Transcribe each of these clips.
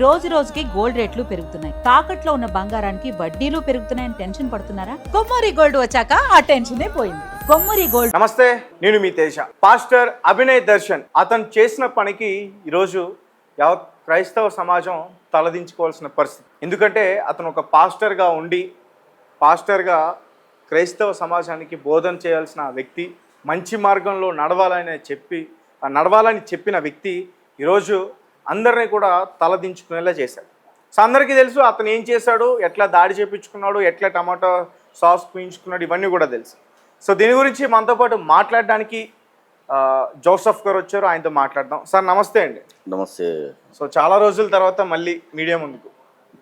రోజు రోజుకి గోల్డ్ రేట్లు పెరుగుతున్నాయి. తాకట్లో ఉన్న బంగారానికి వడ్డీలు పెరుగుతున్నాయని టెన్షన్ పడుతున్నారా? కొమ్మూరి గోల్డ్ వచ్చాక ఆ టెన్షనే పోయింది. కొమ్మూరి గోల్డ్. నమస్తే, నేను మీ తేజ. పాస్టర్ అభినయ్ దర్శన్ అతను చేసిన పనికి ఈరోజు యావత్ క్రైస్తవ సమాజం తలదించుకోవాల్సిన పరిస్థితి. ఎందుకంటే అతను ఒక పాస్టర్గా ఉండి పాస్టర్గా క్రైస్తవ సమాజానికి బోధన చేయాల్సిన వ్యక్తి, మంచి మార్గంలో నడవాలని చెప్పిన వ్యక్తి ఈరోజు అందరినీ కూడా తలదించుకునేలా చేశాడు. సో అందరికీ తెలుసు అతను ఏం చేశాడు, ఎట్లా దాడి చేయించుకున్నాడు, ఎట్లా టమాటో సాస్ పీయించుకున్నాడు, ఇవన్నీ కూడా తెలుసు. సో దీని గురించి మనతో పాటు మాట్లాడడానికి జోసఫ్ గారు వచ్చారు. ఆయనతో మాట్లాడదాం. సార్ నమస్తే అండి. నమస్తే. సో చాలా రోజుల తర్వాత మళ్ళీ మీడియా ముందుకు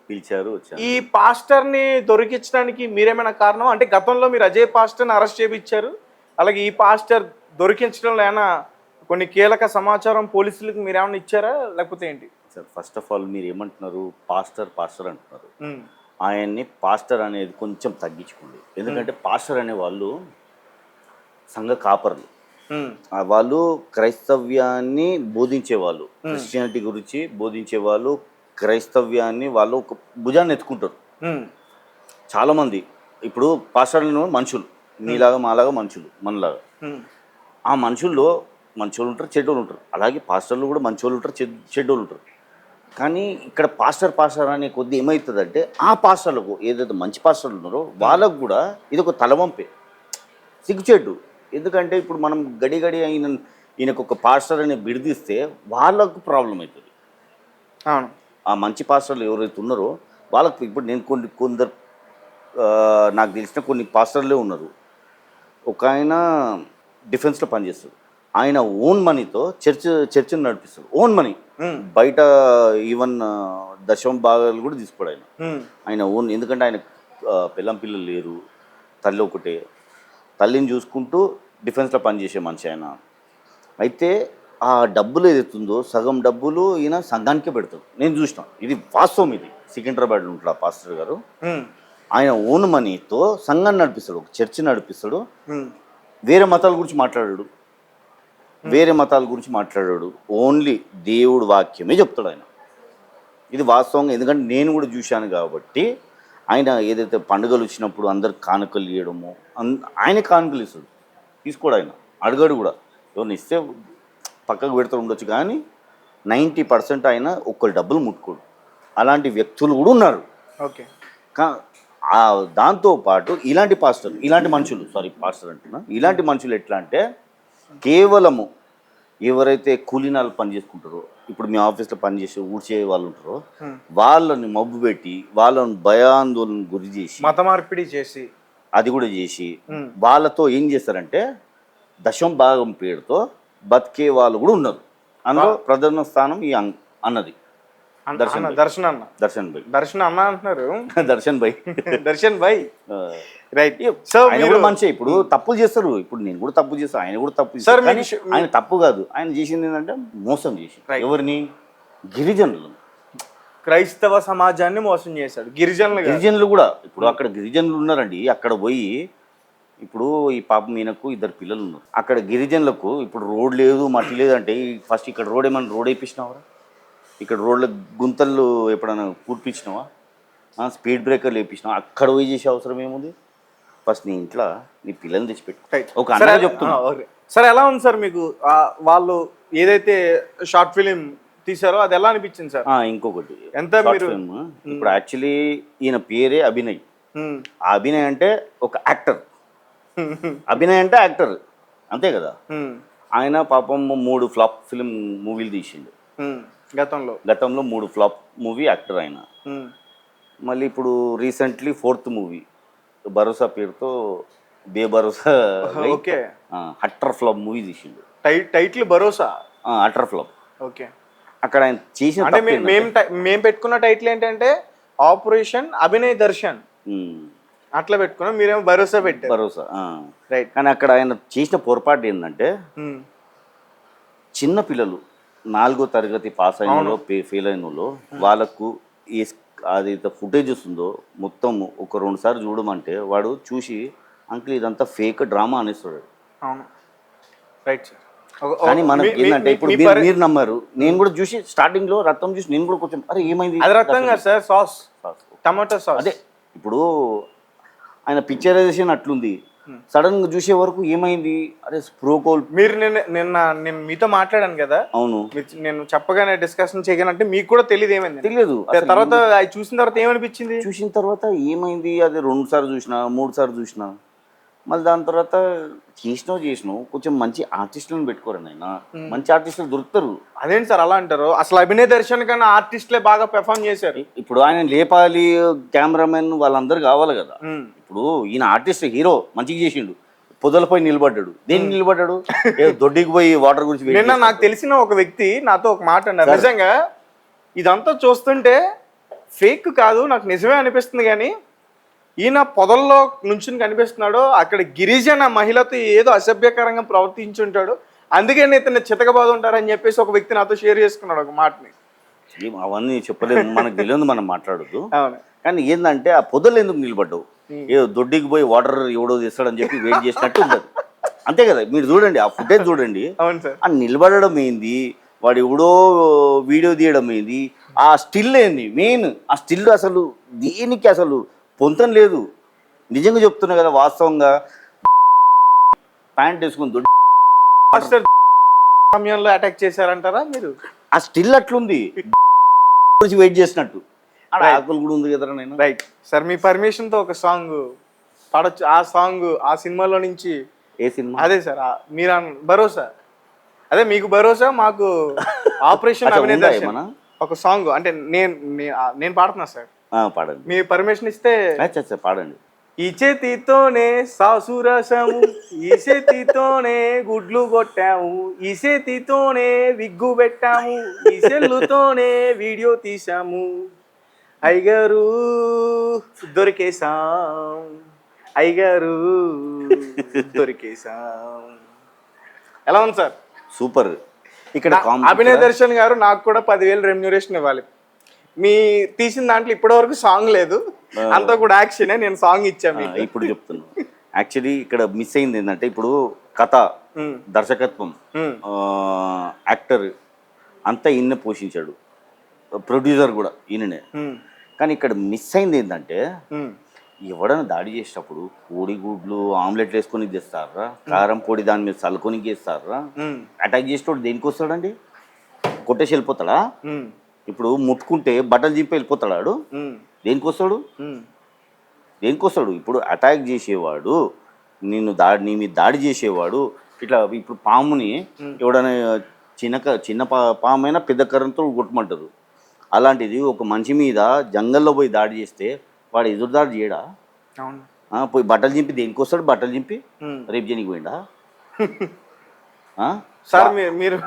పిలిచారు. ఈ పాస్టర్ని దొరికించడానికి మీరేమైనా కారణం? అంటే గతంలో మీరు అజయ్ పాస్టర్ని అరెస్ట్ చేయించారు, అలాగే ఈ పాస్టర్ దొరికించడంలో ఏమైనా కొన్ని కీలక సమాచారం పోలీసులకు మీరు ఏమైనా ఇచ్చారా, లేకపోతే ఏంటి? సార్ ఫస్ట్ ఆఫ్ ఆల్ మీరు ఏమంటున్నారు, పాస్టర్ అంటున్నారు. ఆయన్ని పాస్టర్ అనేది కొంచెం తగ్గించుకోండి. ఎందుకంటే పాస్టర్ అనే వాళ్ళు సంఘ కాపర్లు, వాళ్ళు క్రైస్తవ్యాన్ని బోధించేవాళ్ళు, క్రిస్టియానిటీ గురించి బోధించేవాళ్ళు, క్రైస్తవ్యాన్ని వాళ్ళు ఒక భుజాన్ని ఎత్తుకుంటారు. చాలామంది ఇప్పుడు పాస్టర్లను మనుషులు, నీలాగా మాలాగా మనుషులు, మనలాగా. ఆ మనుషుల్లో మంచోళ్ళు ఉంటారు, చెడ్డోళ్ళు ఉంటారు. అలాగే పాస్టర్లు కూడా మంచోళ్ళు ఉంటారు, చెడ్డోళ్ళు ఉంటారు. కానీ ఇక్కడ పాస్టర్ అనే కొద్ది ఏమవుతుందంటే ఆ పాస్టర్లకు ఏదైతే మంచి పాస్టర్లు ఉన్నారో వాళ్ళకు కూడా ఇది ఒక తలవంపే, సిగ్గుచేటు. ఎందుకంటే ఇప్పుడు మనం గడి ఈయనకు ఒక పాస్టర్ అని బిడిదిస్తే వాళ్ళకు ప్రాబ్లం అవుతుంది. ఆ మంచి పాస్టర్లు ఎవరైతే ఉన్నారో వాళ్ళకు ఇప్పుడు నేను కొందరు నాకు తెలిసిన కొన్ని పాస్టర్లే ఉన్నారు. ఒక ఆయన డిఫెన్స్లో పనిచేస్తాడు. ఆయన ఓన్ మనీతో చర్చిని నడిపిస్తాడు. ఓన్ మనీ, బయట ఈవెన్ దశమ భాగాలు కూడా తీసుకోడు ఆయన ఓన్. ఎందుకంటే ఆయన పిల్లం పిల్లలు లేరు, తల్లి ఒకటే, తల్లిని చూసుకుంటూ డిఫెన్స్లో పనిచేసే మనిషి ఆయన. అయితే ఆ డబ్బులు ఏదైతుందో సగం డబ్బులు ఈయన సంఘానికే పెడతాడు. నేను చూసిన, ఇది వాస్తవం. ఇది సికింద్రాబాద్లో ఉంటాడు ఆ పాస్టర్ గారు. ఆయన ఓన్ మనీతో సంఘాన్ని నడిపిస్తాడు, ఒక చర్చి నడిపిస్తాడు. వేరే మతాల గురించి మాట్లాడాడు, ఓన్లీ దేవుడు వాక్యమే చెప్తాడు ఆయన. ఇది వాస్తవంగా, ఎందుకంటే నేను కూడా చూశాను కాబట్టి. ఆయన ఏదైతే పండుగలు వచ్చినప్పుడు అందరికి కానుకలు ఇవ్వడము, ఆయన కానుకలు ఇస్తాడు, తీసుకోడు ఆయన, అడగాడు కూడా. ఎవరిని ఇస్తే పక్కకు పెడుతూ ఉండొచ్చు, కానీ 90% ఆయన ఒక్కరు డబ్బులు ముట్టుకోడు. అలాంటి వ్యక్తులు కూడా ఉన్నారు. ఓకే. దాంతోపాటు ఇలాంటి మనుషులు ఎట్లా అంటే, కేవలము ఎవరైతే కూలీనాలు పని చేసుకుంటారో, ఇప్పుడు మీ ఆఫీస్లో పనిచేసే ఊడ్చే వాళ్ళు ఉంటారో వాళ్ళని మబ్బు పెట్టి వాళ్ళని భయాందోళన గురి చేసి మత మార్పిడి చేసి అది కూడా చేసి వాళ్ళతో ఏం చేస్తారంటే దశం భాగం పేరుతో బతికే వాళ్ళు కూడా ఉన్నారు. అందులో ప్రధాన స్థానం ఈ అన్నది దర్శన్ అన్న అంటున్నారు. దర్శన్ భాయ్ రైట్. సో ఆయన కూడా మంచి, ఇప్పుడు తప్పులు చేస్తారు. ఇప్పుడు నేను కూడా తప్పు చేస్తాను, ఆయన కూడా తప్పు చేస్తారు. ఆయన తప్పు కాదు, ఆయన చేసింది ఏంటంటే మోసం చేసి ఎవరిని, గిరిజనులు, క్రైస్తవ సమాజాన్ని మోసం చేశాడు. గిరిజనులు కూడా, ఇప్పుడు అక్కడ గిరిజనులు ఉన్నారండి. అక్కడ పోయి ఇప్పుడు ఈ పాపం ఈయనకు 2 పిల్లలు ఉన్నారు. అక్కడ గిరిజనులకు ఇప్పుడు రోడ్ లేదు, మట్టి లేదు అంటే ఫస్ట్ ఇక్కడ రోడ్ వేయించినావరా? ఇక్కడ రోడ్ల గుంతలు ఎప్పుడైనా పూర్పించినావా? స్పీడ్ బ్రేకర్లు వేయించినావా? అక్కడ పోయి చేసే అవసరం ఏముంది? ఫస్ట్ నీ ఇంట్లో నీ పిల్లల్ని తెచ్చిపెట్టు. ఒక అన్న చెప్తున్నా. సరే, ఎలా ఉంది సార్ మీకు వాళ్ళు ఏదైతే షార్ట్ ఫిలిం తీసారో అది ఎలా అనిపించింది సార్? ఇంకొకటి ఎంత మీరు ఇప్పుడు యాక్చువల్లీ ఈయన పేరే అభినయ్. ఆ అభినయ్ అంటే ఒక యాక్టర్, అభినయ్ అంటే యాక్టర్, అంతే కదా. ఆయన పాపం 3 ఫ్లాప్ ఫిలిం మూవీలు తీసిండు గతంలో 3 ఫ్లాప్ మూవీ యాక్టర్ ఆయన. మళ్ళీ ఇప్పుడు రీసెంట్లీ 4th మూవీ భరోసా పేరుతో బేభరోసా అట్టర్ ఫ్లాప్ మూవీ తీసిండు. టైటిల్ భరోసా, అట్టర్ ఫ్లాప్. ఓకే. అక్కడ ఆయన చేసిన, అంటే మేము పెట్టుకున్న టైటిల్ ఏంటంటే ఆపరేషన్ అభినయ్ దర్శన్, అట్లా పెట్టుకున్నాం. మీరేమో భరోసా పెట్టారు. భరోసా, రైట్. కానీ అక్కడ ఆయన చేసిన పొరపాటు ఏంటంటే, చిన్న పిల్లలు 4వ తరగతి పాస్ అయిన ఫెయిల్ అయిన వాళ్ళు, వాళ్ళకు అదైతే ఫుటేజెస్ ఉందో మొత్తం ఒక 2 సార్లు చూడమంటే వాడు చూసి అంకుల్ ఇదంతా ఫేక్ డ్రామా అనేస్తాడు. అవును, రైట్ సార్. కానీ మనకి ఏంటంటే ఇప్పుడు మీరు నమ్మారు, నేను కూడా చూసి స్టార్టింగ్ లో రక్తం చూసి నేను కూడా కొంచెం అరే ఏమైంది, అది రక్తం కాదు సార్, సాస్, టమాటో సాస్. అదే ఇప్పుడు ఆయన పిక్చరైజేషన్ అట్లుంది, సడన్ గా చూసే వరకు ఏమైంది అరే స్ప్రోకోల్. మీరు నేను మీతో మాట్లాడాను కదా, అవును నేను చెప్పగానే డిస్కషన్ చేయగానంటే మీకు కూడా తెలియదు ఏమైంది తెలియదు. తర్వాత అది చూసిన తర్వాత ఏమనిపించింది? చూసిన తర్వాత ఏమైంది అది 2 సార్లు చూసినా 3 సార్లు చూసినా, మళ్ళీ దాని తర్వాత చేసినావు కొంచెం మంచి ఆర్టిస్టులను పెట్టుకోరండి ఆయన, మంచి ఆర్టిస్టులు దొరుకుతారు. అదేంటి సార్ అలా అంటారు? అసలు అభినయ దర్శన్ కన్నా ఆర్టిస్టులే బాగా పెర్ఫామ్ చేశారు. ఇప్పుడు ఆయన లేపాలి, కెమెరామెన్ వాళ్ళందరూ కావాలి కదా. ఇప్పుడు ఈయన ఆర్టిస్ట్ హీరో మంచిగా చేసిండు, పొదలపై నిలబడ్డాడు. దేనికి నిలబడ్డాడు? దొడ్డికి పోయి వాటర్ గురించి. నిన్న నాకు తెలిసిన ఒక వ్యక్తి నాతో ఒక మాట అన్నారు, నిజంగా ఇదంతా చూస్తుంటే ఫేక్ కాదు నాకు నిజమే అనిపిస్తుంది, కానీ ఈయన పొదల్లో నుంచి కనిపిస్తున్నాడు, అక్కడ గిరిజన మహిళతో ఏదో అసభ్యకరంగా ప్రవర్తించుంటాడు, అందుకే ఇతను చితకబాదు ఉంటారని చెప్పేసి ఒక వ్యక్తి నాతో షేర్ చేసుకున్నాడు ఒక మాటని. అవన్నీ చెప్పలేదు, మనకు తెలియదు, మనం మాట్లాడద్దు. అవును, కానీ ఏంటంటే ఆ పొదలు ఎందుకు నిలబడ్డావు? ఏదో దొడ్డికి పోయి వాటర్ ఎవడో తీస్తాడని చెప్పి వెయిట్ చేసినట్టు ఉండదు, అంతే కదా. మీరు చూడండి ఆ ఫుటేజ్ చూడండి. అవును సార్. ఆ నిలబడడం ఏంది, వాడు ఎవడో వీడియో తీయడం ఏంది, ఆ స్టిల్ ఏంది మెయిన్. ఆ స్టిల్ అసలు దేనికి అసలు పొంతం లేదు. నిజంగా చెప్తున్నా కదా, వాస్తవంగా ప్యాంట్ వేసుకుని సమయంలో అటాక్ చేశారంటారా మీరు? ఆ స్టిల్ అట్లుంది, వెయిట్ చేసినట్టు. ఆకులు కూడా ఉంది కదా నేను. రైట్ సార్, మీ పర్మిషన్ తో ఒక సాంగ్ పాడొచ్చు. ఆ సాంగ్ ఆ సినిమాలో నుంచి. ఏ సినిమా? అదే సార్, మీరు భరోసా. అదే మీకు భరోసా, మాకు ఆపరేషన్ అభినయ దర్శన్ ఒక సాంగ్. అంటే నేను పాడుతున్నా సార్, పాడండి. మీ పర్మిషన్ ఇస్తే పాడండి. ఈ చేతితోనే సాసురసము, ఈ చేతితోనే గుడ్లు కొట్టాము, ఈ చేతితోనే విగ్గు పెట్టాము, ఈ సెల్లుతోనే వీడియో తీసాము, అయ్యగారు దొరికేసాం, అయ్యగారు దొరికేసాం. ఎలా ఉంది సార్? సూపర్. ఇక్కడ అభినయ దర్శన్ గారు నాకు కూడా 10,000 రెమ్యూనరేషన్ ఇవ్వాలి. మీ తీసిన దాంట్లో ఇప్పటి వరకు సాంగ్ లేదు, అంతా కూడా యాక్షనే. నేను సాంగ్ ఇచ్చాను ఇప్పుడు చెప్తున్నా. యాక్చువల్లీ ఇక్కడ మిస్ అయింది ఏంటంటే, ఇప్పుడు కథ, దర్శకత్వం, యాక్టర్ అంతా ఈయన పోషించాడు, ప్రొడ్యూసర్ కూడా ఈయననే. కానీ ఇక్కడ మిస్ అయింది ఏంటంటే, ఎవడైనా దాడి చేసేటప్పుడు కోడిగుడ్లు ఆమ్లెట్లు వేసుకొని తెస్తారా, కారం పొడి దాని మీద చల్లుకొని చేస్తారా? అటాక్ చేసేటోడు దేనికి వస్తాడండి? కొట్టేసి వెళ్ళిపోతాడా? ఇప్పుడు ముట్టుకుంటే బట్టలు చింపి వెళ్ళిపోతాడు, దేనికి వస్తాడు? దేనికి వస్తాడు? ఇప్పుడు అటాక్ చేసేవాడు, నీ మీద దాడి చేసేవాడు, ఇట్లా ఇప్పుడు పాముని ఎవడైనా చిన్న పామైనా పెద్ద కర్రతో కొట్టమంటారు. అలాంటిది ఒక మనిషి మీద జంగల్లో పోయి దాడి చేస్తే వాడు ఎదురు దాడి చేయడా? పోయి బట్టలు చింపి దేనికి వస్తాడు? బట్టలు చింపి రేపు చేయనికి పోయిండా? సార్ మీరు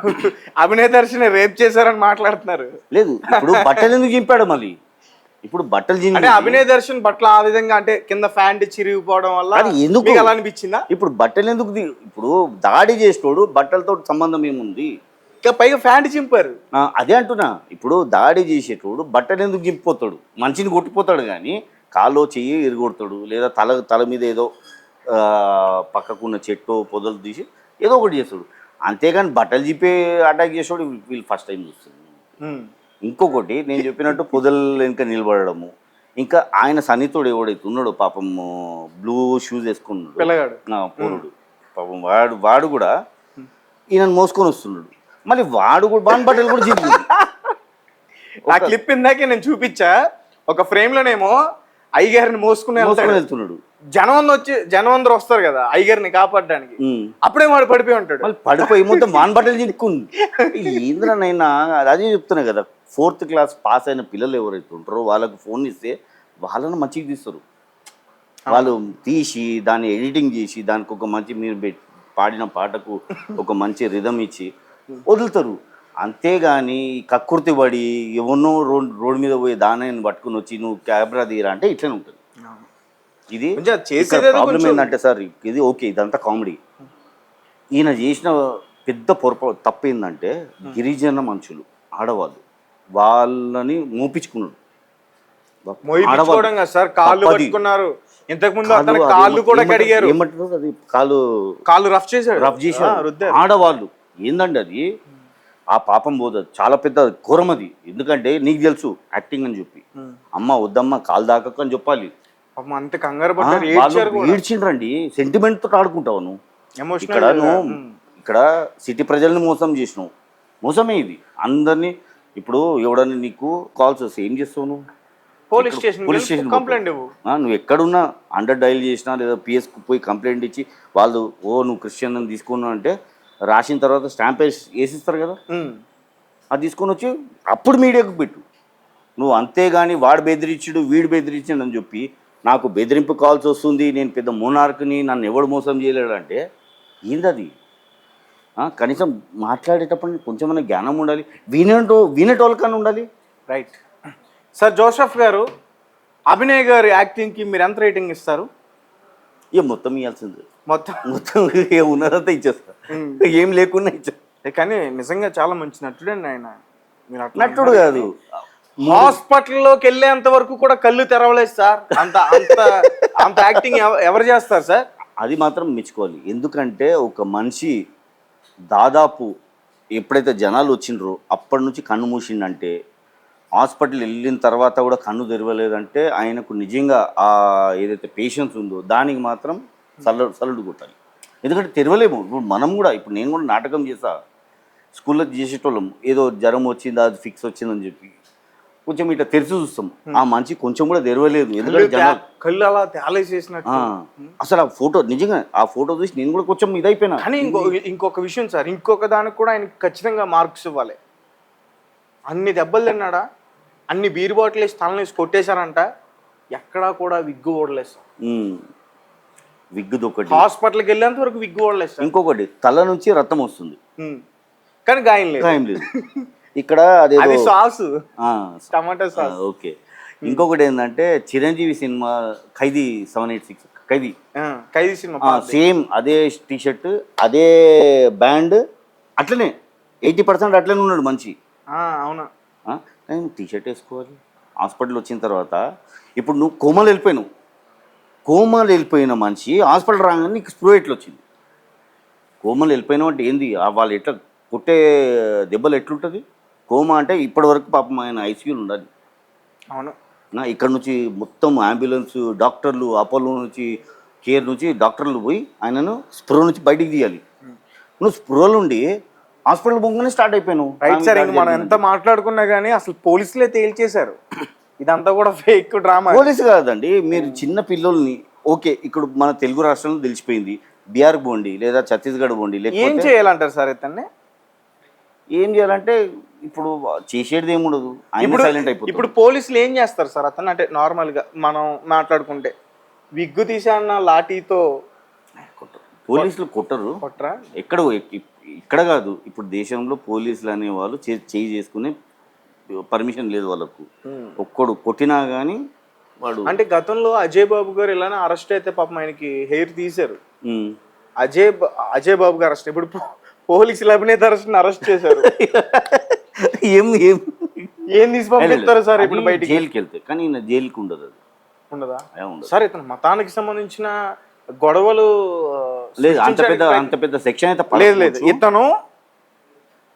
అభినయ దర్శన్ రేప్ చేశారని మాట్లాడుతున్నారు. లేదు, ఇప్పుడు బట్టలు ఎందుకు చింపాడు? మళ్ళీ ఇప్పుడు బట్టలు చింపి అభినయ దర్శన్ బట్టలు ఆ విధంగా అంటే కింద ప్యాంట్ చిరిగిపోవడం వల్ల ఎందుకు అలా అనిపించిందా? ఇప్పుడు బట్టలు ఎందుకు? ఇప్పుడు దాడి చేసేటోడు బట్టలతో సంబంధం ఏముంది? పైగా ప్యాంట్ చింపారు. అదే అంటున్నా, ఇప్పుడు దాడి చేసేటోడు బట్టలు ఎందుకు చింపిపోతాడు? మనిషిని కొట్టిపోతాడు, కానీ కాలో చెయ్యి ఎరగొడతాడు, లేదా తల మీద ఏదో పక్కకున్న చెట్టు పొదలు తీసి ఏదో ఒకటి చేస్తాడు. అంతేగాని బట్టలు చింపే అటాక్ చేసేవాడు వీళ్ళు ఫస్ట్ టైం చూస్తుంది. ఇంకొకటి నేను చెప్పినట్టు పొదలు వెనుక నిలబడము, ఇంకా ఆయన సన్నితోడు ఎవడైతే ఉన్నాడో పాపం బ్లూ షూస్ వేసుకున్నాడు పోరుడు, పాపం వాడు కూడా ఈయనను మోసుకొని వస్తున్నాడు. మళ్ళీ వాడు కూడా బాన్ బట్టలు కూడా చింపి. ఆ క్లిప్ ఇందాకే నేను చూపించా, ఒక ఫ్రేమ్ లోనేమో అయ్యగారిని మోసుకుని వెళ్తున్నాడు, జనం అందరూ వస్తారు కదా అయ్యగారిని కాపాడడానికి, అప్పుడే వాడు పడిపోయి ఉంటాడు. మళ్ళీ పడిపోయి మొత్తం వాన్ బట్టలు చింపుకుంది. ఏంద్రనైనా అదే చెప్తున్నా కదా, 4th క్లాస్ పాస్ అయిన పిల్లలు ఎవరైతే ఉంటారో వాళ్ళకు ఫోన్ ఇస్తే వాళ్ళని మంచిగా తీస్తారు. వాళ్ళు తీసి దాన్ని ఎడిటింగ్ చేసి దానికి ఒక మంచి మీరు పాడిన పాటకు ఒక మంచి రిధం ఇచ్చి వదులుతారు. అంతేగాని కక్కుర్తి పడి ఎవరినో రోడ్డు మీద పోయి దానాన్ని పట్టుకుని వచ్చి నువ్వు కెమెరా తీయరా అంటే ఇట్లనే ఉంటుంది. ఇది ప్రాబ్లం ఏంటంటే సార్, ఇది ఓకే ఇదంతా కామెడీ. ఈయన చేసిన పెద్ద తప్పు ఏంటంటే, గిరిజన మనుషులు ఆడవాళ్ళు వాళ్ళని మోపించుకున్నాడు. కాళ్ళు రఫ్ చేశాడు. ఆడవాళ్ళు ఏందండి అది, ఆ పాపం పోదు, చాలా పెద్ద ఘోరం అది. ఎందుకంటే నీకు తెలుసు యాక్టింగ్ అని చెప్పి, అమ్మ వద్దమ్మ కాలు దాకకు అని చెప్పాలి. పాపం అంత కంగారు పడ్డారు, ఏడ్చారు కూడా. ఏడ్చిండ్రండి, సెంటిమెంట్ తో ఆడుకుంటావు నువ్వు. ఇక్కడ ఎమోషనల్. నువ్వు ఇక్కడ సిటీ ప్రజల్ని మోసం చేసినావు, మోసమే ఇది అందరినీ. ఇప్పుడు ఎవడన్నా నీకు కాల్స్ వస్తే ఏం చేస్తావు నువ్వు? పోలీస్ స్టేషన్ కంప్లైంట్ ఇవ్వు. నువ్వు ఎక్కడున్నా అండర్ డైల్ చేసినా లేదా పిఎస్కి పోయి కంప్లైంట్ ఇచ్చి వాళ్ళు నువ్వు క్రిస్టియన్ అని తీసుకున్నావు అంటే రాసిన తర్వాత స్టాంప్ వేసిస్తారు కదా, అది తీసుకొని వచ్చి అప్పుడు మీడియాకు పెట్టు నువ్వు. అంతేగాని వాడు బెదిరించుడు వీడు బెదిరించాడు అని చెప్పి నాకు బెదిరింపు కాల్స్ వస్తుంది, నేను పెద్ద మోనార్క్ని, నన్ను ఎవడు మోసం చేయలేడు అంటే ఏందది? కనీసం మాట్లాడేటప్పుడు కొంచెమైనా జ్ఞానం ఉండాలి, వినేటోళ్ళకన్నా ఉండాలి. Right sir. జోసెఫ్ గారు, అభినయ్ గారు యాక్టింగ్కి మీరు ఎంత రేటింగ్ ఇస్తారు? మొత్తం ఇవ్వాల్సింది, మొత్తం ఉన్నదంతా ఇచ్చేస్తా, ఏం లేకుండా ఇచ్చేస్తా. కానీ నిజంగా చాలా మంచి నటుడండి ఆయన. మీరు అట్లా నటుడు కాదు, హాస్పిటల్లోకి వెళ్ళేంత వరకు కూడా కళ్ళు తెరవలేదు సార్. అంత అంత అంత యాక్టింగ్ ఎవరు చేస్తారు సార్? అది మాత్రం మెచ్చుకోవాలి. ఎందుకంటే ఒక మనిషి దాదాపు ఎప్పుడైతే జనాలు వచ్చిండ్రో అప్పటి నుంచి కన్ను మూసిండంటే, హాస్పిటల్ వెళ్ళిన తర్వాత కూడా కన్ను తెరవలేదంటే ఆయనకు నిజంగా ఆ ఏదైతే పేషెన్స్ ఉందో దానికి మాత్రం సల్లుడు కొట్టాలి. ఎందుకంటే తెరవలేము. ఇప్పుడు మనం కూడా, ఇప్పుడు నేను కూడా నాటకం చేసా, స్కూల్లో చేసేటోళ్ళం, ఏదో జ్వరం వచ్చింది అది ఫిక్స్ వచ్చిందని చెప్పి కొంచెం ఇట్లా తెరిచి చూస్తాం, ఆ మంచి కొంచెం కూడా తెరవలేదు. ఎందుకంటే కళ్ళు అలా తేలేసేసినట్టు. అసలు ఆ ఫోటో నిజంగా, ఆ ఫోటో చూసి నేను కూడా కొంచెం ఇదైపోయినా. కానీ ఇంకొక విషయం సార్, ఇంకొక దానికి కూడా ఆయనకి ఖచ్చితంగా మార్క్స్ ఇవ్వాలి. అన్ని దెబ్బలు తిన్నాడా, అన్ని బీర్ బాటిల్ వేసి తలని వేసి కొట్టేశారంట, ఎక్కడా కూడా విగ్గు ఓడలేదు సార్. విగ్గుది ఒకటి, హాస్పిటల్కి వెళ్ళేంత వరకు విగ్గు ఓడలేదు సార్. ఇంకొకటి తల నుంచి రక్తం వస్తుంది కానీ గాయం లేదు. ఇక్కడ అది సాస్, టమాటా సాస్. ఓకే. ఇంకొకటి ఏంటంటే చిరంజీవి సినిమా ఖైదీ 786 ఖైదీ సినిమా సేమ్ అదే టీషర్ట్ అదే బ్యాండ్ అట్లనే 80% అట్లనే ఉన్నాడు మంచి. అవునా? నేను టీషర్ట్ వేసుకోవాలి. హాస్పిటల్ వచ్చిన తర్వాత ఇప్పుడు నువ్వు కోమాలు వెళ్ళిపోయిన మనిషి హాస్పిటల్ రాగానే నీకు స్ప్రో ఎట్లా వచ్చింది? కోమాలు వెళ్ళిపోయినావు అంటే ఏంది? వాళ్ళు ఎట్లా కొట్టే దెబ్బలు ఎట్లుంటుంది? కోమా అంటే ఇప్పటి వరకు పాపం ఆయన ఐసీయూలు ఉండాలి. అవును. ఇక్కడ నుంచి మొత్తం అంబులెన్స్ డాక్టర్లు, అపోలో నుంచి కేర్ నుంచి డాక్టర్లు పోయి ఆయనను స్ప్రో నుంచి బయటికి తీయాలి. నువ్వు స్ప్రోలు ఉండి హాస్పిటల్ పోగానే స్టార్ట్ అయిపోయాను. Right sir. మనం ఎంత మాట్లాడుకున్నా కానీ అసలు పోలీసులే తేల్చేశారు ఇదంతా కూడా ఫేక్ డ్రామా. పోలీసు కాదండి, మీరు చిన్న పిల్లల్ని ఓకే ఇక్కడ మన తెలుగు రాష్ట్రంలో తెలిసిపోయింది, బీహార్ పోండి లేదా ఛత్తీస్గఢ్ పోండి, ఏం చేయాలంటారు సార్ ఇతన్ని? ఏం చేయాలంటే ఇప్పుడు చేసేది ఏముండదు, ఆయన సైలెంట్ అయిపోతుంది. ఇప్పుడు పోలీసులు ఏం చేస్తారు సార్ అతను? అంటే నార్మల్గా మనం మాట్లాడుకుంటే విగ్గు తీసాన్న లాఠీతో పోలీసులు కొట్టరా? ఇక్కడ కాదు, ఇప్పుడు దేశంలో పోలీసులు అనేవాళ్ళు చేయి చేసుకునే పర్మిషన్ లేదు వాళ్ళకు. ఒక్కడు కొట్టినా కానీ వాడు. అంటే గతంలో అజయ్ బాబు గారు ఇలానే అరెస్ట్ అయితే పాపం ఆయనకి హెయిర్ తీశారు. అజయ్ బాబు గారు అరెస్ట్, ఇప్పుడు పోలీసులు అభినేత అరెస్ట్ చేశారు. ఏం తీసి పంపిస్తారు సార్ ఇప్పుడు బయటికి? జైలుకి వెళ్తే. కానీ ఈయన జైలుకి ఉండదు. అది ఉండదా సార్? ఇతను మతానికి సంబంధించిన గొడవలు లేదు, అంత పెద్ద సెక్షన్ అయితే లేదు. ఇతను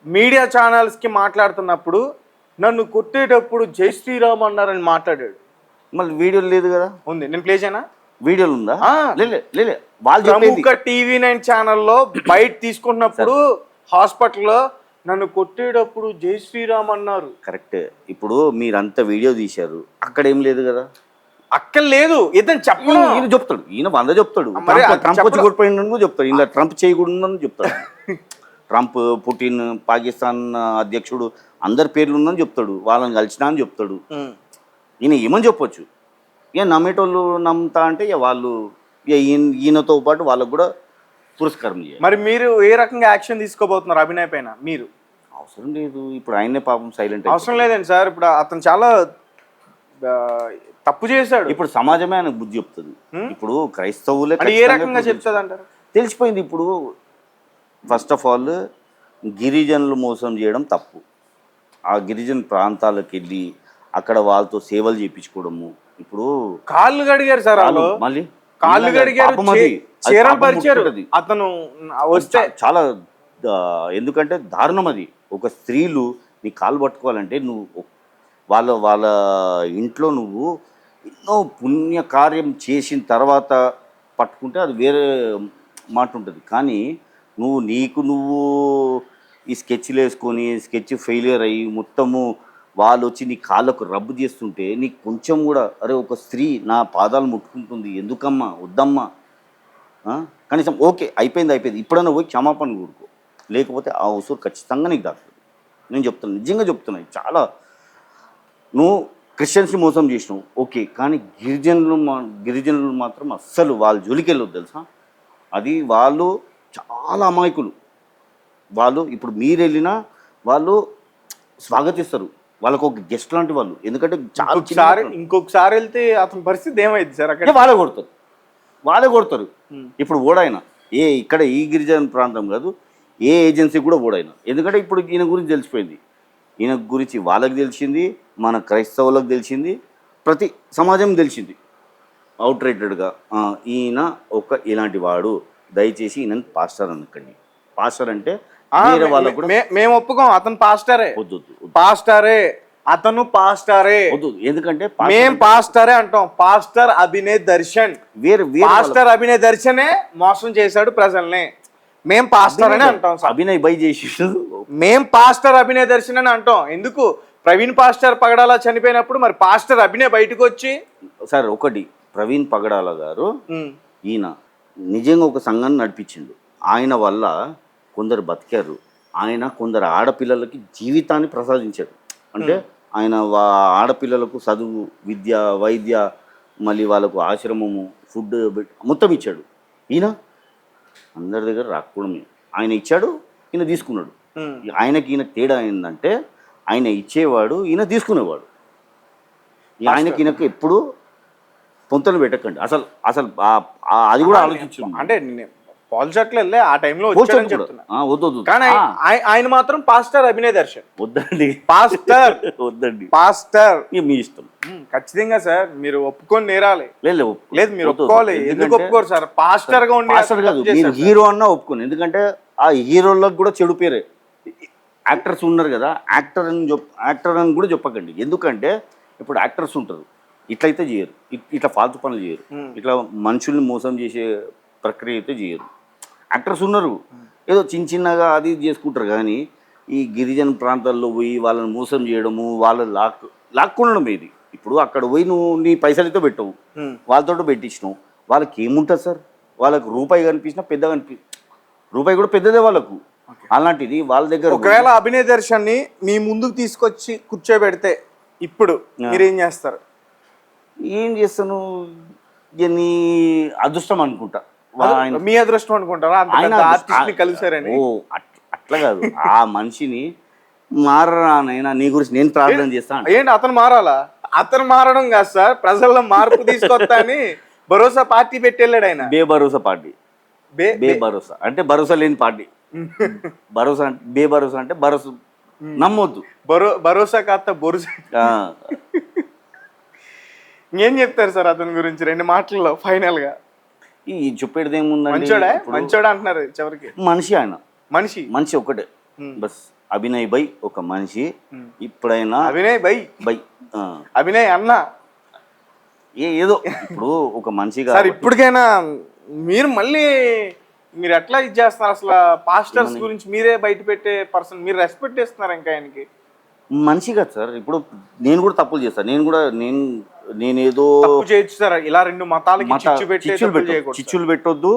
మీడియా ఛానల్స్ కి మాట్లాడుతున్నప్పుడు నన్ను కొట్టేటప్పుడు జై శ్రీరామ్ అన్నారని మాట్లాడాడు. మళ్ళీ వీడియోలు లేదు కదా? ఉంది, నేను ప్లే చేయనా? వీడియోలు ఉందా? ప్రముఖ TV9 ఛానల్లో బయట తీసుకున్నప్పుడు హాస్పిటల్లో నన్ను కొట్టేటప్పుడు జై శ్రీరామ్ అన్నారు. కరెక్ట్. ఇప్పుడు మీరంతా వీడియో తీశారు, అక్కడ ఏం లేదు కదా? అక్కడ లేదు. ఇతను చెప్పను, ఈయన చెప్తాడు, ఈయన 100 చెప్తాడు. ట్రంప్ వచ్చి కొట్టిపోయిందని చెప్తాడు, ఇలా ట్రంప్ చేయకూడదని చెప్తాడు. ట్రంప్, పుటిన్, పాకిస్తాన్ అధ్యక్షుడు అందరి పేర్లు ఉందని చెప్తాడు, వాళ్ళని కలిసినా అని చెప్తాడు. ఈయన ఏమని చెప్పొచ్చు? ఇక నమ్మేటోళ్ళు నమ్ముతా అంటే ఇక వాళ్ళు ఈయనతో పాటు వాళ్ళకు కూడా పురస్కారం చేయాలి. మరి మీరు ఏ రకంగా యాక్షన్ తీసుకోబోతున్నారు అభినయ్ పైన? మీరు అవసరం లేదు, ఇప్పుడు ఆయనే పాపం సైలెంట్. అవసరం లేదండి సార్, ఇప్పుడు అతను చాలా తప్పు చేశాడు. ఇప్పుడు సమాజమే ఆయన బుద్ధి చెప్తుంది. ఇప్పుడు క్రైస్తవులే ఏ రకంగా చెప్తుంది అంటారు? తెలిసిపోయింది. ఇప్పుడు ఫస్ట్ ఆఫ్ ఆల్ గిరిజనులు మోసం చేయడం తప్పు. ఆ గిరిజన ప్రాంతాలకు వెళ్ళి అక్కడ వాళ్ళతో సేవలు చేయించుకోవడము. ఇప్పుడు కాళ్ళు గడిగారు సార్ వాళ్ళు, మళ్ళీ కాళ్ళు గడిగారు, చీరలు పరిచారు. అతను వస్తే చాలా ఎందుకంటే దారుణం అది. ఒక స్త్రీలు నీ కాలు పట్టుకోవాలంటే నువ్వు వాళ్ళ ఇంట్లో నువ్వు ఎన్నో పుణ్యకార్యం చేసిన తర్వాత పట్టుకుంటే అది వేరే మాట ఉంటుంది. కానీ నువ్వు ఈ స్కెచ్లు వేసుకొని స్కెచ్ ఫెయిలియర్ అయ్యి మొత్తము వాళ్ళు వచ్చి నీ కాళ్ళకు రబ్బు చేస్తుంటే నీకు కొంచెం కూడా అరే ఒక స్త్రీ నా పాదాలు ముట్టుకుంటుంది ఎందుకమ్మా వద్దమ్మా, కనీసం ఓకే అయిపోయింది ఇప్పుడన్నా పోయి క్షమాపణ కూడుకో, లేకపోతే ఆ ఉసురు ఖచ్చితంగా నీకు దాస్తుంది. నేను చెప్తాను, నిజంగా చెప్తున్నాను. చాలా నువ్వు క్రిస్టియన్స్ని మోసం చేసినావు ఓకే, కానీ గిరిజనులు మాత్రం అస్సలు వాళ్ళ జోలికి వెళ్ళొద్దు తెలుసా. అది వాళ్ళు చాలా అమాయకులు. వాళ్ళు ఇప్పుడు మీరు వెళ్ళినా వాళ్ళు స్వాగతిస్తారు, వాళ్ళకు ఒక గెస్ట్ లాంటి వాళ్ళు. ఎందుకంటే చాలా ఇంకొకసారి వెళ్తే అతని పరిస్థితి ఏమైంది సార్? అక్కడ వాళ్ళే కొడతారు. ఇప్పుడు ఓడైనా ఇక్కడ ఈ గిరిజన ప్రాంతం కాదు, ఏ ఏజెన్సీ కూడా ఓడైనా. ఎందుకంటే ఇప్పుడు ఈయన గురించి తెలిసిపోయింది, ఈయన గురించి వాళ్ళకి తెలిసింది, మన క్రైస్తవులకు తెలిసింది, ప్రతి సమాజం తెలిసింది అవుట్ రేటెడ్గా. ఈయన ఇలాంటి వాడు, దయచేసి ఈయన పాస్టర్ అనకండి. పాస్టర్ అంటే వేరే వాళ్ళకు కూడా మేము ఒప్పుకోం, అతను పాస్టరే. వద్దు పాస్టరే, అతను పాస్టరే. వద్దు, ఎందుకంటే మేం పాస్టరే అంటాం. పాస్టర్ అభినయ్ దర్శన్, పాస్టర్ అభినయ్ దర్శనే మోసం చేశాడు ప్రజల్ని. మేం పాస్టర్ అని అంటాం. అభినయ్ బై చేసి మేం పాస్టర్ అభినయ్ దర్శన్ అని అంటాం. ఎందుకు? ప్రవీణ్ పాస్టర్ పగడాల చనిపోయినప్పుడు మరి పాస్టర్ అభినయ్ బయటకు వచ్చి సార్ ఒకటి ప్రవీణ్ పగడాల గారు ఈయన నిజంగా ఒక సంఘాన్ని నడిపించిండు. ఆయన వల్ల కొందరు బతికారు, ఆయన కొందరు ఆడపిల్లలకి జీవితాన్ని ప్రసాదించాడు. అంటే ఆయన ఆడపిల్లలకు చదువు, విద్య, వైద్య, మళ్ళీ వాళ్ళకు ఆశ్రమము, ఫుడ్ మొత్తం ఇచ్చాడు. ఈయన అందరి దగ్గర రాకపోవడమే, ఆయన ఇచ్చాడు, ఈయన తీసుకున్నాడు. ఈయనకు తేడా ఏంటంటే ఆయన ఇచ్చేవాడు, ఈయన తీసుకునేవాడు. ఈయనకు ఎప్పుడు పొంతలు పెట్టకండి. అసలు అది కూడా ఆలోచించు. అంటే పాలిసెట్లో వెళ్ళే ఆ టైంలో వద్దు, కానీ ఆయన మాత్రం పాస్టర్ అభినయ్ దర్శన్. వద్దండి పాస్టర్, వద్దండి పాస్టర్, మీ ఇష్టం. ఖచ్చితంగా సార్ మీరు ఒప్పుకొని నేరాలి. లేదు మీరు ఒప్పుకోవాలి. ఎందుకు ఒప్పుకోరు సార్? పాస్టర్ గా ఉండి పాస్టర్ కాదు, మీరు హీరో అన్నా ఒప్పుకోను. ఎందుకంటే ఆ హీరోలకు కూడా చెడు పేరే. యాక్టర్స్ ఉన్నారు కదా, యాక్టర్ అని కూడా చెప్పకండి. ఎందుకంటే ఇప్పుడు యాక్టర్స్ ఉంటారు, ఇట్లయితే చేయరు, ఇట్లా ఫాల్తు పనులు చేయరు, ఇట్లా మనుషుల్ని మోసం చేసే ప్రక్రియ అయితే చేయరు. యాక్టర్స్ ఉన్నారు, ఏదో చిన్నగా అది చేసుకుంటారు. కానీ ఈ గిరిజన ప్రాంతాల్లో పోయి వాళ్ళని మోసం చేయడము, వాళ్ళని లాక్కొనడం ఇది. ఇప్పుడు అక్కడ పోయి నువ్వు నీ పైసలతో పెట్టవు, వాళ్ళతో పెట్టించినావు, వాళ్ళకి ఏముంటుంది సార్? వాళ్ళకు రూపాయి కనిపించినా పెద్దగా రూపాయి కూడా పెద్దదే వాళ్ళకు. అలాంటిది వాళ్ళ దగ్గర ఒకవేళ అభినయ్ దర్శన్ని మీ ముందుకు తీసుకొచ్చి కూర్చోబెడితే ఇప్పుడు మీరేం చేస్తారు? ఏం చేస్తాను, నీ అదృష్టం అనుకుంటా. మీ అదృష్టం అనుకుంటారా? కలిసారని అట్లా కాదు, ఆ మనిషిని మారరానైనా నీ గురించి నేను ప్రార్థన చేస్తాను. ఏంటి అతను మారాలా? అతను మారడం కాదు సార్, ప్రజల్లో మార్పు తీసుకొస్తా అని భరోసా పార్టీ పెట్టి వెళ్ళాడు ఆయన. బేభరోసా పార్టీ. బేభరోసా అంటే భరోసా లేని పార్టీ. భరోసా అంటే బేభరోసా అంటే భరోసా నమ్మొద్దు. భరోసా కాస్త బొరుసా. ఏం చెప్తారు సార్ అతని గురించి రెండు మాటల్లో ఫైనల్ గా? ఈ చెప్పేది ఏముందండి, మంచోడా అంటున్నారు చివరికి. మనిషి ఆయన, మనిషి ఒకటే బస్. అభినయ్ బై ఒక మనిషి. ఇప్పుడైనా అభినయ్ బై అభినయ్ అన్న ఏదో ఇప్పుడు ఒక మనిషి సార్. ఇప్పటికైనా మీరు ఎట్లా ఇది చేస్తున్నారు అసలు? పాస్టర్స్ గురించి మీరే బయట పెట్టే పర్సన్, మీరు రెస్పెక్ట్ చేస్తున్నారు ఇంకా ఆయనకి. మనిషి కదా సార్. ఇప్పుడు నేను కూడా తప్పులు చేస్తాను, నేనేదో చేయొచ్చు సార్. ఇలా రెండు మతాలకి చిచ్చులు పెట్టొద్దు,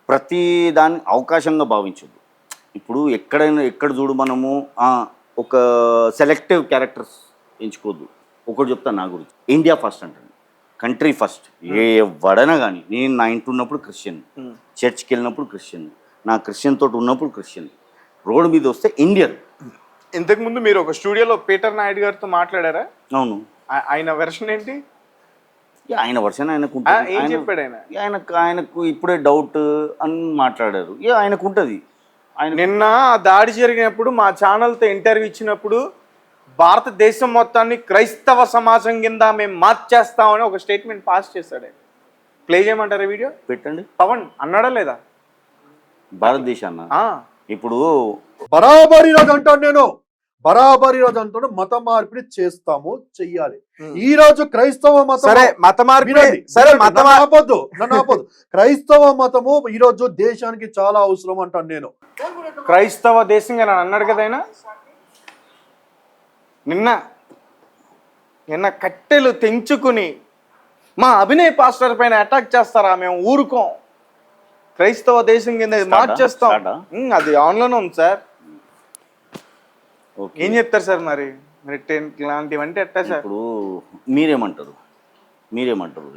ప్రతి దాన్ని అవకాశంగా భావించొద్దు. ఇప్పుడు ఎక్కడ చూడు మనము ఒక సెలెక్టివ్ క్యారెక్టర్స్ ఎంచుకోవద్దు. ఒకటి చెప్తాను నా గురించి, ఇండియా ఫస్ట్ అంటాను, కంట్రీ ఫస్ట్. ఎవడైనా కానీ, నేను నా ఇంటి ఉన్నప్పుడు క్రిస్టియన్, చర్చ్కి వెళ్ళినప్పుడు క్రిస్టియన్, నా క్రిస్టియన్ తోటి ఉన్నప్పుడు క్రిస్టియన్, రోడ్డు మీద వస్తే ఇండియన్. ఇంతకుముందు మీరు ఒక స్టూడియోలో పీటర్ నాయుడు గారితో మాట్లాడారా? అవును. ఆయన వెర్షన్ ఏంటి? ఆయన వెర్షన్ ఆయనకు ఏం చెప్పాడు ఆయన? ఆయనకు ఇప్పుడే డౌట్ అని మాట్లాడారు. ఆయనకు ఉంటుంది. నిన్న దాడి జరిగినప్పుడు మా ఛానల్తో ఇంటర్వ్యూ ఇచ్చినప్పుడు భారతదేశం మొత్తాన్ని క్రైస్తవ సమాజం కింద మేము మార్చేస్తామని ఒక స్టేట్మెంట్ పాస్ చేశాడు. ప్లే చేయమంటారా వీడియో? పెట్టండి. పవన్ అన్నాడా లేదా? భారతదేశాన్న ఇప్పుడు బరాబరి రోజు అంటాను నేను, బరాబరి రోజు అంటాను, మత మార్పిడి చేస్తాము, చెయ్యాలి. ఈ రోజు క్రైస్తవ మతం, సరే మత మార్పిడి, వినండి, సరే వినండి, మత నన్ను ఆపొద్దు, నన్ను ఆపొద్దు. క్రైస్తవ మతము ఈ రోజు దేశానికి చాలా అవసరం అంటాను నేను. క్రైస్తవ దేశంగా నన్ను అన్నాడు కదా ఆయన నిన్న కట్టెలు తెంచుకుని మా అభినయ్ పాస్టర్ పైన అటాక్ చేస్తారా, మేము ఊరుకోం, క్రైస్తవ దేశం కింద ఇది మార్చేస్తాం. అది ఆన్లోనే ఉంది సార్. ఓకే. ఏం చెప్తారు సార్ మరి ఇలాంటివంటే ఎట్టా సార్? ఇప్పుడు మీరేమంటారు?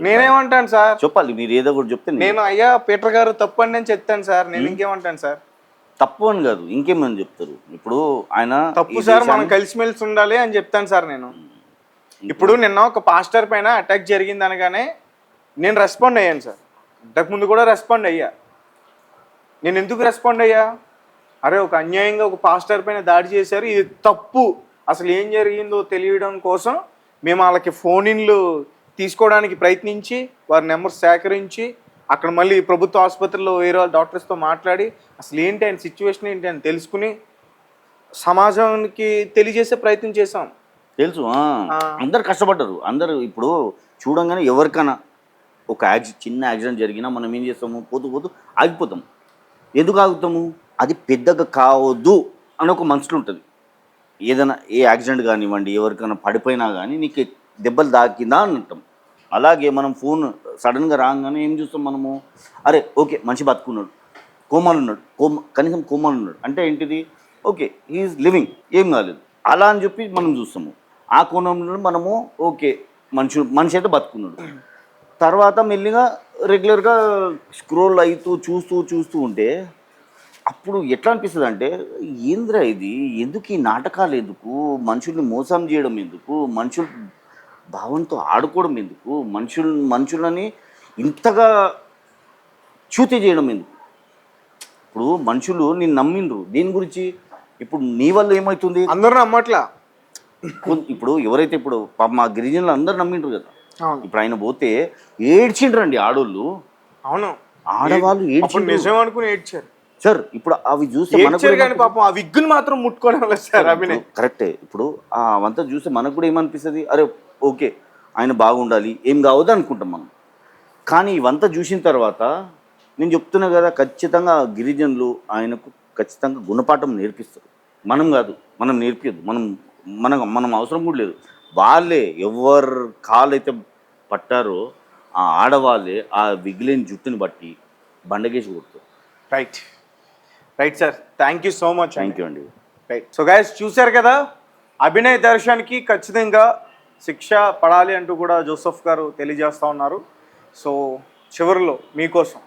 నేనేమంటాను సార్? చెప్పాలి, మీరు ఏదో ఒకటి చెప్తే నేను అయ్యా పీటర్ గారు తప్పండి అని చెప్తాను సార్. నేను ఇంకేమంటాను సార్? తప్పు అని కాదు, ఇంకేమని చెప్తారు. ఇప్పుడు ఆయన తప్పు సార్, మనం కలిసిమెలిసి ఉండాలి అని చెప్తాను సార్ నేను. ఇప్పుడు నిన్న ఒక పాస్టర్ పైన అటాక్ జరిగింది అనగానే నేను రెస్పాండ్ అయ్యాను సార్. ఇంతకుముందు కూడా రెస్పాండ్ అయ్యా. నేను ఎందుకు రెస్పాండ్ అయ్యా? అరే ఒక అన్యాయంగా ఒక పాస్టర్ పైన దాడి చేశారు, ఇది తప్పు, అసలు ఏం జరిగిందో తెలియడం కోసం మేము వాళ్ళకి ఫోన్ ఇన్లు తీసుకోవడానికి ప్రయత్నించి వారి నెంబర్ సేకరించి అక్కడ మళ్ళీ ప్రభుత్వ ఆసుపత్రిలో వేరే వాళ్ళ డాక్టర్స్తో మాట్లాడి అసలు ఏంటి ఆయన సిచ్యువేషన్ ఏంటి అని తెలుసుకుని సమాజానికి తెలియజేసే ప్రయత్నం చేశాం. తెలుసు, అందరు కష్టపడ్డారు. అందరు ఇప్పుడు చూడంగానే ఎవరికైనా ఒక చిన్న యాక్సిడెంట్ జరిగినా మనం ఏం చేస్తాము, పోతూ ఆగిపోతాము. ఎందుకు ఆగుతాము? అది పెద్దగా కావద్దు అని ఒక మనసులో ఉంటుంది. ఏదైనా ఏ యాక్సిడెంట్ కానివ్వండి, ఎవరికైనా పడిపోయినా కానీ నీకు దెబ్బలు తాకిందా అని అంటాం. అలాగే మనం ఫోన్ సడన్గా రాగానే ఏం చూస్తాం మనము, అరే ఓకే మనిషి బతుకున్నాడు, కోమాలు ఉన్నాడు, కనీసం కోమాలు ఉన్నాడు అంటే ఏంటిది, ఓకే హీఈస్ లివింగ్, ఏం కాలేదు అలా అని చెప్పి మనం చూస్తాము. ఆ కోణంలో మనము ఓకే మనిషి అయితే బతుకున్నాడు. తర్వాత మెల్లిగా రెగ్యులర్గా స్క్రోల్ అవుతూ చూస్తూ ఉంటే అప్పుడు ఎట్లా అనిపిస్తుంది అంటే, ఏంద్రా ఇది, ఎందుకు ఈ నాటకాలు, ఎందుకు మనుషుల్ని మోసం చేయడం, ఎందుకు మనుషుల భావంతో ఆడుకోవడం, ఎందుకు మనుషులని ఇంతగా చూతి చేయడం ఎందుకు? ఇప్పుడు మనుషులు నిన్ను నమ్మిండ్రు దీని గురించి, ఇప్పుడు నీ వల్ల ఏమవుతుంది? అందరూ నమ్మట్లా. ఇప్పుడు ఎవరైతే ఇప్పుడు మా గిరిజనులు అందరూ నమ్మిండ్రు కదా, ఇప్పుడు ఆయన పోతే ఏడ్చిండ్రండి ఆడోళ్ళు. అవును, ఆడవాళ్ళు ఏడ్చిండ్రు, నిజం అనుకుని ఏడ్చారు సార్. ఇప్పుడు అవి చూస్తే పాపం ఆ విగ్గులు మాత్రం ముట్టుకోవడం సార్ అభినయ్. కరెక్టే. ఇప్పుడు అవంతా చూస్తే మనకు కూడా ఏమనిపిస్తుంది, అరే ఓకే ఆయన బాగుండాలి, ఏం కావద్దు అనుకుంటాం మనం. కానీ ఇవంతా చూసిన తర్వాత నేను చెప్తున్నా కదా, ఖచ్చితంగా గిరిజనులు ఆయనకు ఖచ్చితంగా గుణపాఠం నేర్పిస్తారు. మనం కాదు, మనం నేర్పియద్దు, మనం అవసరం కూడా లేదు. వాళ్ళే ఎవరు కాలు అయితే పట్టారో ఆ ఆడవాళ్ళే ఆ విగిలేని జుట్టుని బట్టి బండగేసి కొడుతారు. Right sir, thank you so much. Thank you అండి. రైట్. సో గైస్ చూశారు కదా, అభినయ్ దర్శన్కి ఖచ్చితంగా శిక్ష పడాలి అంటూ కూడా జోసెఫ్ గారు తెలియజేస్తూ ఉన్నారు. సో చివరిలో మీకోసం